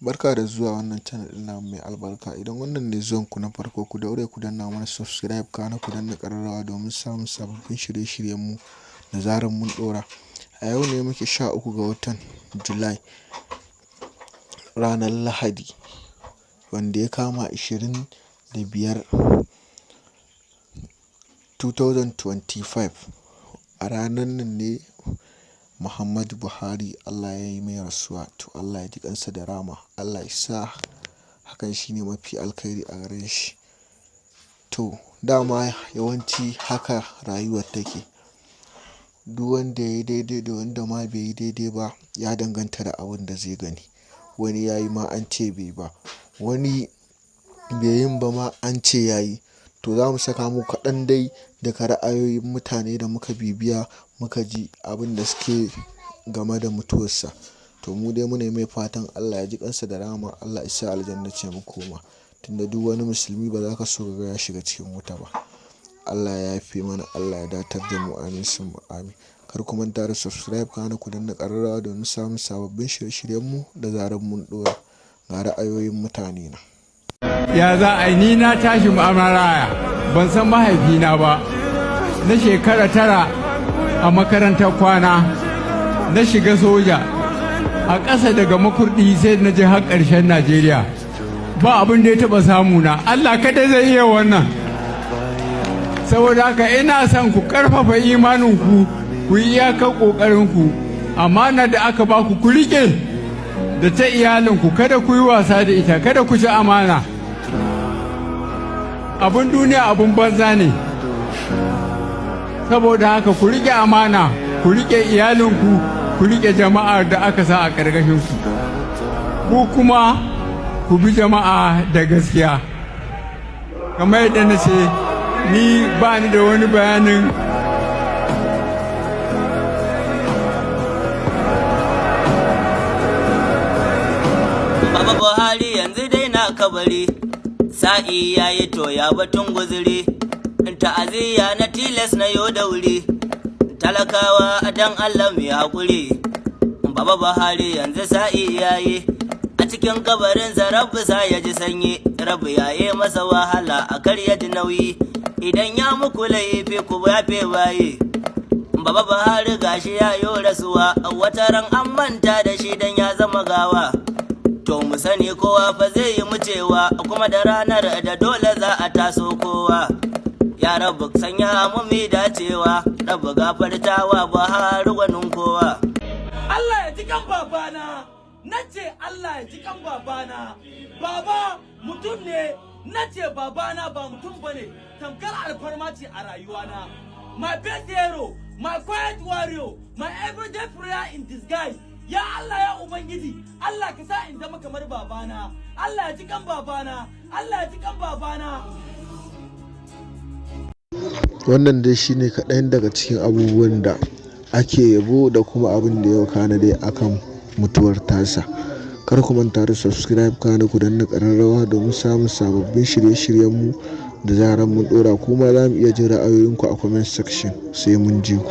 Barka da zuwa wannan channel ɗin namu mai albarka. Idan wannan ne zuwanku na farko, ku daure ku danna mana subscribe kana ku danna ƙararrawa domin samun sababbin shirye-shiryenmu da zarar mun ɗora. A yau ne muke 13 ga watan Julai, ranar Lahadi, wanda ya kama 25 2025. A ranar nan ne Muhammadu Buhari Allah ya yi mai rasuwa. To Allah ya ji kansa da rama. Allah ya sa hakan shine mafi alkhairi a gare shi. To dama yawanci haka rayuwar take. Duk wanda ya yi daidai da wanda ma bai yi daidai ba ya danganta da abin da zai gani. Wani ya yi ma an ce bai ba, wani bai yin ba ma an ce ya yi. To za mu saka muku kaɗan dai daga ra'ayoyin mutane da muka bibiya muka ji abin da suke game da mutuwarsa. To mu dai muna mai fatan Allah ya ji kansa da rahama, Allah ya sa aljanna ce mu koma. Tunda duk wani musulmi ba za ka so ga ya shiga cikin wuta ba. Allah ya yafe mana, Allah ya datar da mu, amin summa amin. Kar ku manta da subscribe kana ku danna ƙararrawa domin samun sababbin shirye-shiryenmu da zarar mun ɗora. Ga ra'ayoyin mutane na. Ya za a yi, ni na tashi maraya, ban san mahaifina ba. Na shekara 9 a makarantar kwana, na shiga soja a ƙasa daga Makurdi sai na je har ƙarshen Najeriya. Ba abin da ya taɓa samu na, Allah kada zai iya wannan. Saboda haka ina son ku ƙarfafa imaninku, ku yi iyakar ƙoƙarinku. Amana da aka ba ku riƙe da ta iyalinku, kada ku yi wasa da ita, kada ku ci amana. Abin duniya abin banza ne. Saboda haka ku riƙe amana, ku riƙe iyalinku, ku riƙe jama'ar da aka sa a ƙarƙashinku. Ku kuma ku bi jama'a da gaskiya. Kamar yadda na ce, ni ba ni da wani bayanin Baba Buhari yanzu dai na kabari, sa'i yayi to ya batun guzuri, ta'aziyya na tilas na yau da wuri, talakawa dan Allah mai haƙuri. Baba Buhari yanzu sa'i yayi, a cikin kabarinsa Rabbi sa ya ji sanyi, Rabbi yaye masa wahala a kar ya ji nauyi, idan ya muku laifi ku yafe waye. Baba Buhari gashi ya yo rasuwa, wata ran an manta da shi dan ya zama gawa. To mu sani kowa fa zai yi mucewa, kuma da ranar da dole za a taso kowa. Ya Rabbi sanya mu mi dacewa, Rabbi gafartawa Buhari gwanin kowa. Allah ya ji kan babana, nace Allah ya ji kan babana. Baba mutum ne, nace babana ba mutum bane, tamkar alfarma ce a rayuwana. My best hero, my quiet warrior, my everyday prayer in disguise. Ya Allah ya Ubangiji, Allah ka sa in zama kamar babana. Allah ya ji kan babana, Allah ya ji kan babana. Wannan dai shine kaɗan daga cikin abubuwan da ake yabo da kuma abin da ya wakana dai akan mutuwar tasa. Kar ku manta da subscribe kana ku danna ƙararrawa domin samun sababbin shirye-shiryenmu da zarar mun ɗora. Kuma za mu iya jin ra'ayoyinku a comment section. Sai mun ji ku.